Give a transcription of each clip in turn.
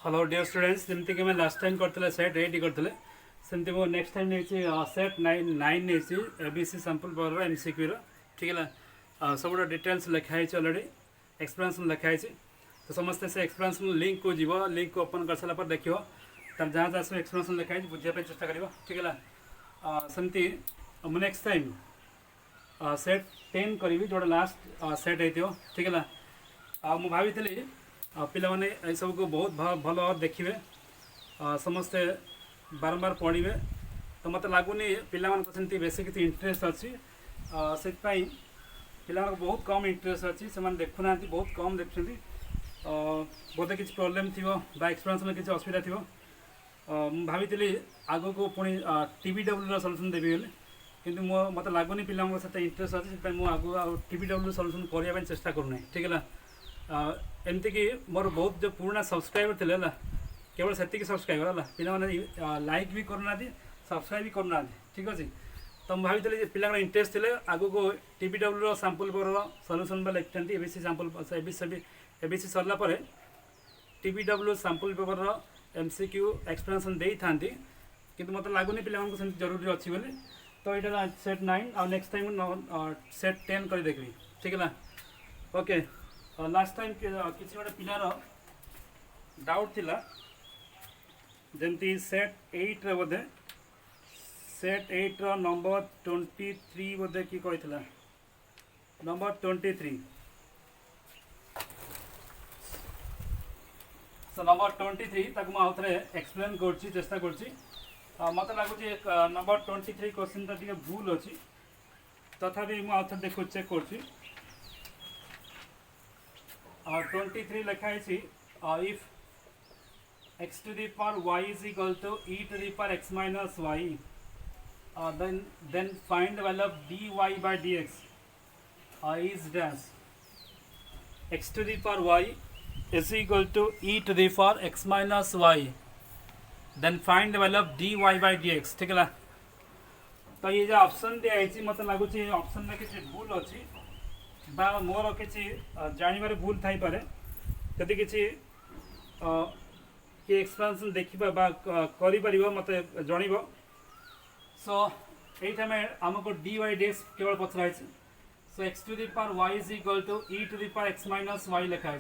Hello dear students, जमती कि last time करते सेट 8 करते सेमती मो नेक्स्ट टाइम नहीं सेट 9 नहीं एबीसी सैंपल पावर एमसीक्यू ठीक है। सब डिटेल्स लिखाई अलरेडी एक्सप्लेनेशन लिखाई तो समस्ते से एक्सप्लेनेशन लिंक को जीव लिंक को ओपन कर सारा देख तार जहाँ जहाँ सब एक्सप्लेनेशन लिखाई बुझापी चेष्टा कर ठीक है। सेमती मुझे नेक्स्ट टाइम सेट 10 करी जोटा लास्ट सेट हो ठीक है। मुझे भाई पिला माने ए सब को बहुत भल देखिए समस्ते बारंबार पढ़े तो मत लगुनि पिला सेमती बेस किसी इंटरेस्ट अच्छी से पिला बहुत कम इंटरेस्ट अच्छी से देखुना बहुत कम देखुं बोधे किसी प्रोब्लेम थी एक्सप्लेनेशन किसी असुविधा थी भाई आग को पुणी टीबीडब्ल्यू सल्यूशन देवी बोली किंतु मत लगुनि पिला इंटरेस्ट अच्छी से आगे टीबीडब्ल्यू सल्यूशन करने चेष्टा करूना ठीक है। एमती कि मोर बहुत जो पुराना सब्सक्राइबर थे केवल से सब्सक्राइबर है पे लाइक भी करना सब्सक्राइब भी करना ठीक अच्छे। तो मुझे भाई पिला इंटरेस्ट थे आगू को टीबीडब्ल्यू सैंपल पर सल्यूशन लिखते एबीसी सैंपल एबीसी सरला टीबीडब्ल्यू सैंपल पेपर एमसीक्यू एक्सप्लेनेशन दे था कि मत लगुनि पिला जरूरी अच्छी बोली तो यहाँ सेट 9 और नेक्स्ट टाइम सेट 10 कर देखी ठीक है। ओके लास्ट टाइम किसी गोटे पिलार डाउट थिला जमती सेट 8 बोधे सेट 8 नंबर 23 बोधे कि कही नंबर 23 सो नंबर 23 तक मुझे एक्सप्लेन कर चेष्टा कर मत लगुच नंबर 23 क्वेश्चन टी भूल अच्छी तथापि मुझे देखो चेक कर 23 लिखाई if x to the power y is equal to e to the power x minus y then find the value of dy by dx is dash x to the power y is equal to e to the power x minus y then find the value of dy by dx ठीक है। तो ये जो option दिखाई मत लगुच option में किसी भूल अच्छी बा मोर किसी जानवर भूल थी पारे जदि किसी कि एक्सप्लेनेशन देखा कर मत जन सो ये आमको डी वाई डी एक्स केवल पचराई so X to the power Y is equal to E to the power X minus Y लिखाई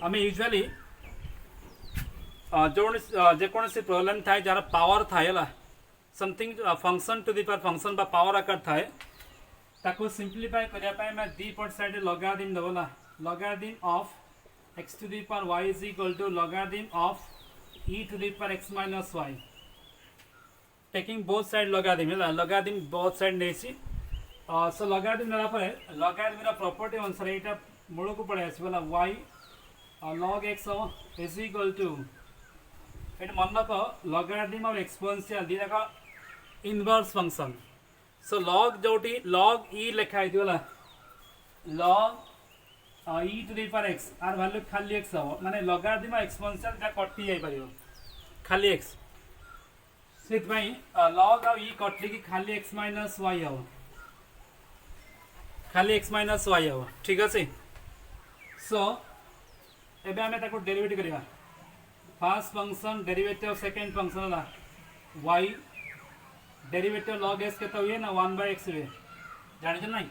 आम यूजुअली जो जेकोसी प्रोब्लेम थाए जार पावर थाए something function to the power function बा पावर आकार थाए ताको सिंप्लीफाई करने मैं दी पट साइड लगादिम दबला लगादिम of x to the power y is equal to logarithm of e to the power x minus y taking both side logarithm both side नहीं सो logarithm नेला पर logarithm रा प्रॉपर्टी अनुसार एटा मूल को पड़े आसी वाला y log x is equal to एट मन को logarithm और एक्सपोनेंशियल दी का इनवर्स फंक्शन सो log जोटी log e लिखाई थी वाला log e to the power x आर वैल्यू खाली x हम माने logarithm एक्सपोनेंशियल जा कटि जाई परियो खाली x सेत पई log और e कटली की खाली x माइनस y हम खाली x माइनस y हम ठीक আছে। सो एबे हमें ताको डेरिवेटिव करिया first function derivative of second function ला y डेरिवेटिव log x के तो ये ना 1/x रे जानि छ नहीं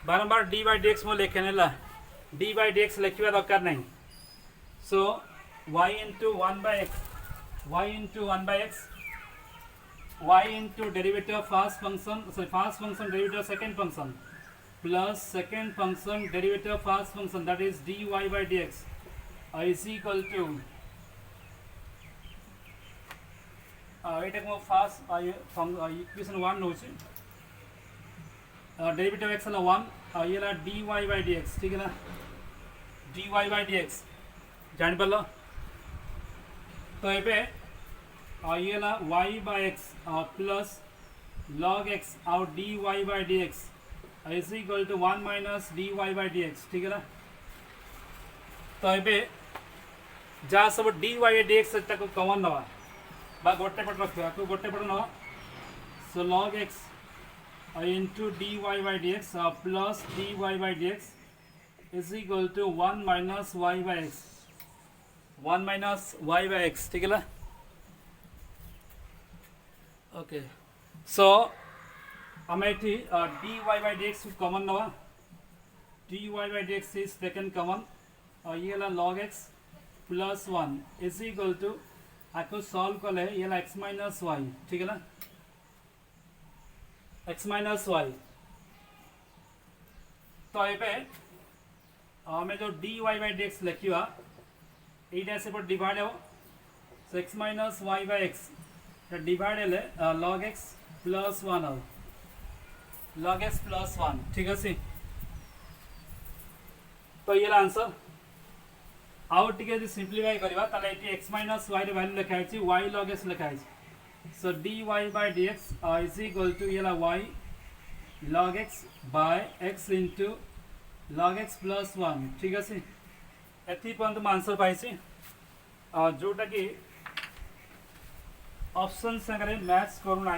बारंबार dy dx मो लेखे नेला dy dx लिखा दरकार नहीं सो y into 1/x y into derivative of first function first function derivative of second function plus second function derivative of first function that is dy by dx is equal to ये first equation 1 नौ derivative X 1 ये D Y by D X ठीक है ना D Y by D X जान पाल तो ये Y by X plus log X और D Y by D x is equal to 1 minus D Y by D X ठीक है ना। तो ये जहाँ सब D Y D X common नवा बा गोटे पट रखा गोटे पट नवा so log X into D Y by D X plus D Y by D X is equal to 1 minus y by x 1 minus Y by X ठीक है ओके सो आम ये D Y by D X common नवा D Y by D x is taken common ये log x plus 1 is equal to आपको solve कले ये x minus Y ठीक है ना एक्स माइनस वाई तो ये आम जो D Y by D X लिखा ये से डिवाइड हो so X minus Y by X divide हेले लॉग एक्स प्लस 1 हो लॉग एक्स प्लस 1 ठीक अच्छे तो ये आंसर आउ टे सिंप्लीफाई करवा ताले ये एक्स माइनस वाई वैल्यू लिखाई वाई लॉग एक्स लिखाई so d Y by D x is equal to ये y log x by x into log x plus 1 ठीक अच्छे एति पर्यंत मैं आंसर पाई जोटा कि ऑप्शन सागर मैच करूना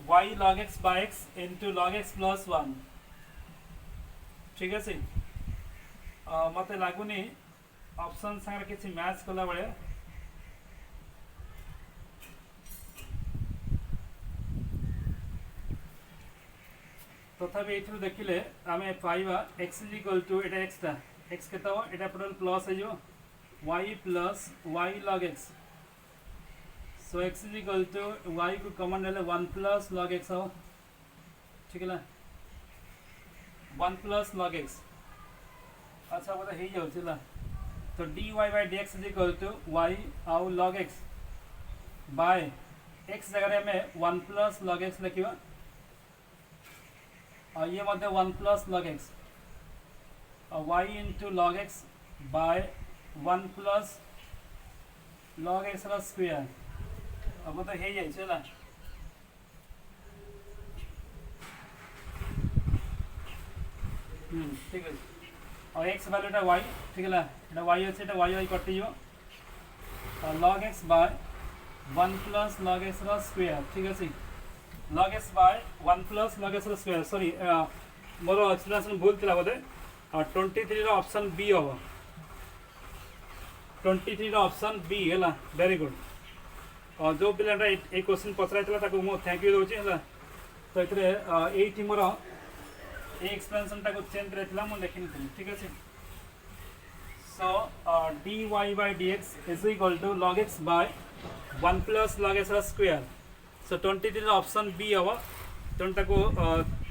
y log x by x into log x plus 1 ठीक अच्छे मत लगुनि ऑप्शन सागर किसी मैच कला बेले तथापि ये देखिले आम पाइबा एक्स इज इक्वल टू ये एक्सटा एक्स के टोटल प्लस हो y plus y log x so x is equal to y को कमन ले 1 प्लस लॉग एक्स हो ठीक है 1 प्लस लॉग एक्स अच्छा बोला हो जाऊला तो d Y by D x is equal to y आउ लॉग एक्स बाय एक्स जगह में 1 प्लस लॉग एक्स लिखा ये मध्य 1 plus log x y into log x by 1 plus log x square अब तो हो जाए ठीक है और एक्स वैल्यूटा वाई ठीक है वाई अच्छे वाई वाई कटि log x by 1 plus log x square ठीक अच्छे log x by 1 plus log x square sorry more explanation भूल थी बोधे 23 ऑप्शन बी हम 23 ऑप्शन बी है वेरी गुड जो पिलाटा ये क्वेश्चन पचरा मुझे थैंक यू दूसरी तो ये मोर ये एक्सप्लेनेशन टाक चेंज कराइला मुझे देखनी ठीक अच्छे so d Y by D x is equal to log x by 1 plus log x square so 23 option B हम तेणु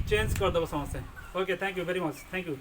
चेंज करदेव समस्ते okay thank you very much thank you